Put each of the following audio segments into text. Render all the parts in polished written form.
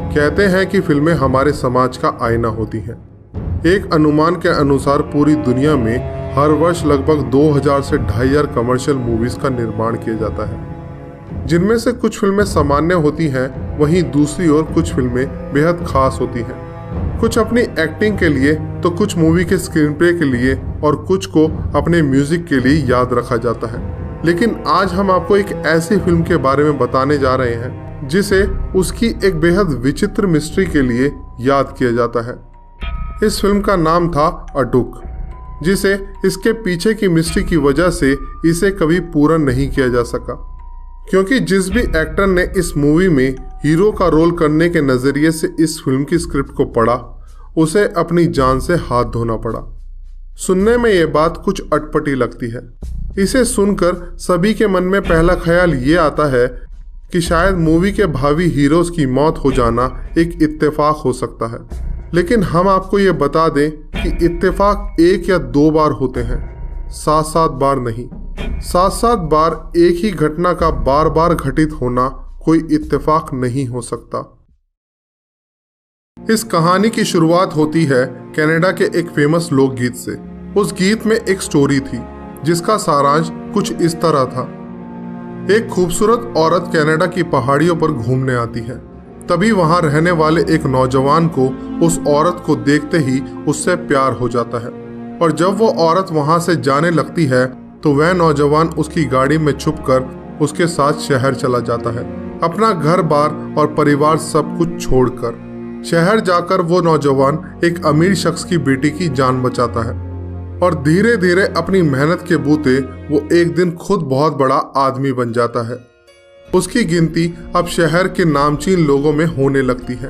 कहते हैं कि फिल्में हमारे समाज का आईना होती हैं। एक अनुमान के अनुसार पूरी दुनिया में हर वर्ष लगभग 2000 से 2500 कमर्शियल मूवीज का निर्माण किया जाता है, जिनमें से कुछ फिल्में सामान्य होती हैं, वहीं दूसरी ओर कुछ फिल्में बेहद खास होती हैं। कुछ अपनी एक्टिंग के लिए तो कुछ मूवी के स्क्रीन प्ले के लिए और कुछ को अपने म्यूजिक के लिए याद रखा जाता है। लेकिन आज हम आपको एक ऐसी फिल्म के बारे में बताने जा रहे हैं जिसे उसकी एक बेहद विचित्र मिस्ट्री के लिए याद किया जाता है। इस फिल्म का नाम था अटूक, जिसे इसके पीछे की मिस्ट्री की वजह से इसे कभी पूरा नहीं किया जा सका, क्योंकि जिस भी एक्टर ने इस मूवी में हीरो का रोल करने के नजरिए से इस फिल्म की स्क्रिप्ट को पढ़ा, उसे अपनी जान से हाथ धोना पड़ा। सुनने में ये बात कुछ अटपटी लगती है। इसे सुनकर सभी के मन में पहला ख्याल ये आता है कि शायद मूवी के भावी हीरोज की मौत हो जाना एक इत्तेफाक हो सकता है। लेकिन हम आपको ये बता दें कि इत्तेफाक 1 या 2 बार होते हैं, 7-7 बार नहीं। 7-7 बार एक ही घटना का बार बार घटित होना कोई इत्तेफाक नहीं हो सकता। इस कहानी की शुरुआत होती है कनाडा के एक फेमस लोकगीत से। उस गीत में एक स्टोरी थी जिसका सारांश कुछ इस तरह था। एक खूबसूरत औरत कनाडा की पहाड़ियों पर घूमने आती है। तभी वहां रहने वाले एक नौजवान को उस औरत को देखते ही उससे प्यार हो जाता है, और जब वो औरत वहां से जाने लगती है तो वह नौजवान उसकी गाड़ी में छुपकर उसके साथ शहर चला जाता है, अपना घर बार और परिवार सब कुछ छोड़कर। शहर जाकर वो नौजवान एक अमीर शख्स की बेटी की जान बचाता है, और धीरे धीरे अपनी मेहनत के बूते वो एक दिन खुद बहुत बड़ा आदमी बन जाता है। उसकी गिनती अब शहर के नामचीन लोगों में होने लगती है।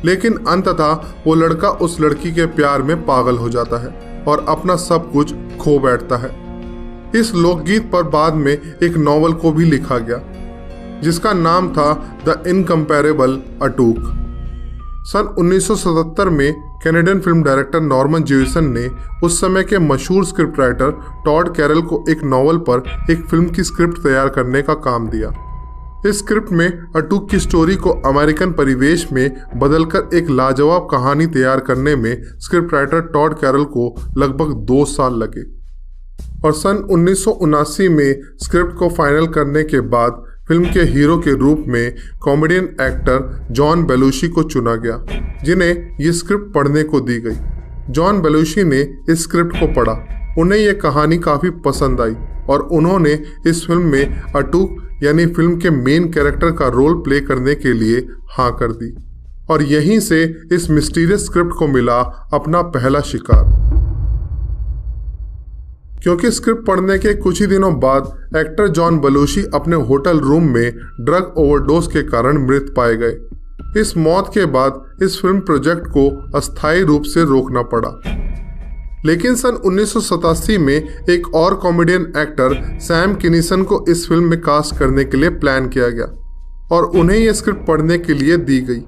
लेकिन अंततः वो लड़का उस लड़की के प्यार में पागल हो जाता है और अपना सब कुछ खो बैठता है। इस लोकगीत पर बाद में एक नॉवल को भी लिखा गया जिसका नाम था द इनकम्पेरेबल अटूक। सन 1977 में Canadian film director Norman Jamieson ने उस समय के मशहूर स्क्रिप्ट राइटर टॉड कैरल को एक नॉवल पर एक फिल्म की स्क्रिप्ट तैयार करने का काम दिया। इस स्क्रिप्ट में अटूक की स्टोरी को अमेरिकन परिवेश में बदलकर एक लाजवाब कहानी तैयार करने में स्क्रिप्ट राइटर टॉड कैरल को लगभग 2 साल लगे, और सन 1979 में स्क्रिप्ट को फाइनल करने के बाद फिल्म के हीरो के रूप में कॉमेडियन एक्टर जॉन बेलुशी को चुना गया, जिन्हें ये स्क्रिप्ट पढ़ने को दी गई। जॉन बेलुशी ने इस स्क्रिप्ट को पढ़ा, उन्हें यह कहानी काफ़ी पसंद आई और उन्होंने इस फिल्म में अटूक यानी फिल्म के मेन कैरेक्टर का रोल प्ले करने के लिए हाँ कर दी, और यहीं से इस मिस्टीरियस स्क्रिप्ट को मिला अपना पहला शिकार। क्योंकि स्क्रिप्ट पढ़ने के कुछ ही दिनों बाद एक्टर जॉन बेलुशी अपने होटल रूम में ड्रग ओवरडोज के कारण मृत पाए गए। इस मौत के बाद इस फिल्म प्रोजेक्ट को अस्थायी रूप से रोकना पड़ा। लेकिन सन 1987 में एक और कॉमेडियन एक्टर सैम किनीसन को इस फिल्म में कास्ट करने के लिए प्लान किया गया और उन्हें यह स्क्रिप्ट पढ़ने के लिए दी गई।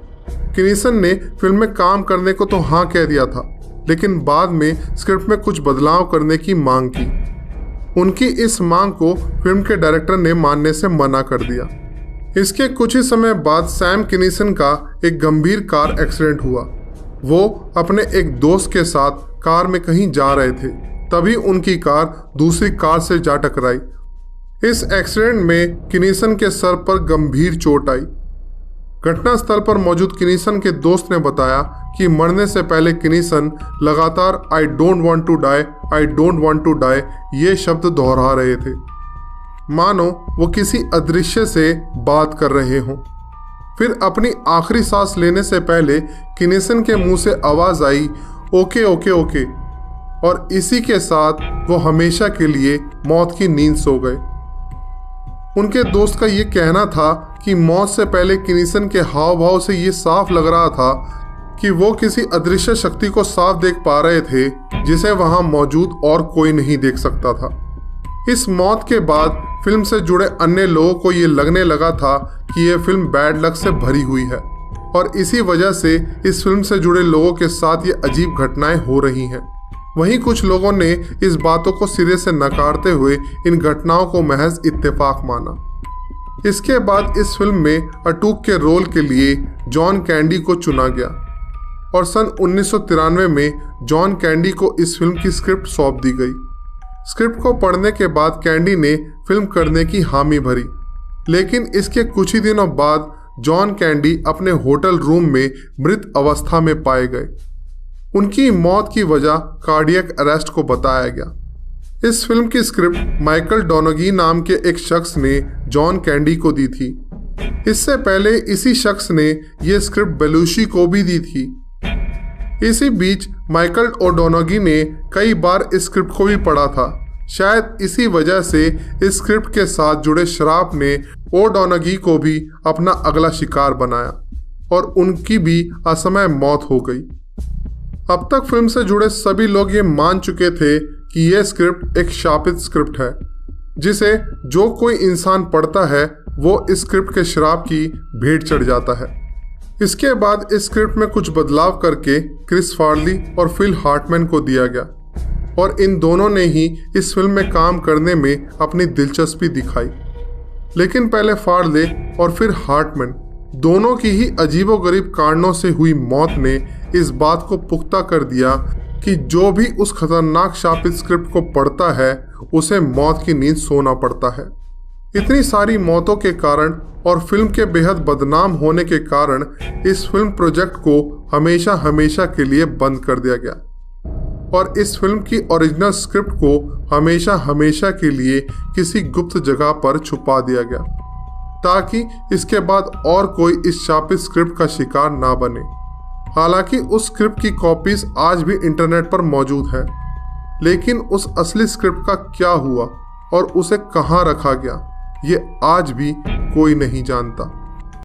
किनीसन ने फिल्म में काम करने को तो हाँ कह दिया था, लेकिन बाद में स्क्रिप्ट में कुछ बदलाव करने की मांग की। उनकी इस मांग को फिल्म के डायरेक्टर ने मानने से मना कर दिया। इसके कुछ ही समय बाद सैम किनीसन का एक गंभीर कार एक्सीडेंट हुआ। वो अपने एक दोस्त के साथ कार में कहीं जा रहे थे, तभी उनकी कार दूसरी कार से जा टकराई। इस एक्सीडेंट में किनीसन के सर पर गंभीर चोट आई। घटनास्थल पर मौजूद किनीसन के दोस्त ने बताया कि मरने से पहले किनीसन लगातार I don't want to die, I don't want to die ये शब्द दोहरा रहे थे, मानो वो किसी अदृश्य से बात कर रहे हों। फिर अपनी आखिरी सांस लेने से पहले किनीसन के मुंह से आवाज आई, ओके ओके ओके, और इसी के साथ वो हमेशा के लिए मौत की नींद सो गए। उनके दोस्त का ये कहना था कि मौत से पहले किनीसन के हाव भाव से ये साफ लग रहा था कि वो किसी अदृश्य शक्ति को साफ देख पा रहे थे जिसे वहां मौजूद और कोई नहीं देख सकता था। इस मौत के बाद फिल्म से जुड़े अन्य लोगों को ये लगने लगा था कि यह फिल्म बैड लक से भरी हुई है, और इसी वजह से इस फिल्म से जुड़े लोगों के साथ ये अजीब घटनाएं हो रही हैं। वहीं कुछ लोगों ने इस बातों को सिरे से नकारते हुए इन घटनाओं को महज इत्तेफाक माना। इसके बाद इस फिल्म में अटूक के रोल के लिए जॉन कैंडी को चुना गया और सन 1993 में जॉन कैंडी को इस फिल्म की स्क्रिप्ट सौंप दी गई। स्क्रिप्ट को पढ़ने के बाद कैंडी ने फिल्म करने की हामी भरी, लेकिन इसके कुछ ही दिनों बाद जॉन कैंडी अपने होटल रूम में मृत अवस्था में पाए गए। उनकी मौत की वजह कार्डियक अरेस्ट को बताया गया। इस फिल्म की स्क्रिप्ट माइकल डोनेगी नाम के एक शख्स ने जॉन कैंडी को दी थी। इससे पहले इसी शख्स ने यह स्क्रिप्ट बेलुशी को भी दी थी। इसी बीच माइकल ओडोनेगी ने कई बार इस स्क्रिप्ट को भी पढ़ा था। शायद इसी वजह से इस स्क्रिप्ट के साथ जुड़े शराफ ने ओडोनेगी को भी अपना अगला शिकार बनाया और उनकी भी असमय मौत हो गई। अब तक फिल्म से जुड़े सभी लोग ये मान चुके थे कि यह स्क्रिप्ट एक शापित स्क्रिप्ट है, जिसे जो कोई इंसान पढ़ता है वो इस स्क्रिप्ट के श्राप की भेंट चढ़ जाता है। इसके बाद इस स्क्रिप्ट में कुछ बदलाव करके क्रिस फार्ली और फिल हार्टमैन को दिया गया और इन दोनों ने ही इस फिल्म में काम करने में अपनी दिलचस्पी दिखाई। लेकिन पहले फार्ले और फिर हार्टमैन दोनों की ही अजीबोगरीब कारणों से हुई मौत ने इस बात को पुख्ता कर दिया कि जो भी उस खतरनाक शापित स्क्रिप्ट को पढ़ता है उसे मौत की नींद सोना पड़ता है। इतनी सारी मौतों के कारण और फिल्म के बेहद बदनाम होने के कारण इस फिल्म प्रोजेक्ट को हमेशा हमेशा के लिए बंद कर दिया गया और इस फिल्म की ओरिजिनल स्क्रिप्ट को हमेशा हमेशा के लिए किसी गुप्त जगह पर छुपा दिया गया ताकि इसके बाद और कोई इस शापित स्क्रिप्ट का शिकार ना बने। हालांकि उस स्क्रिप्ट की कॉपीज आज भी इंटरनेट पर मौजूद है, लेकिन उस असली स्क्रिप्ट का क्या हुआ और उसे कहाँ रखा गया ये आज भी कोई नहीं जानता।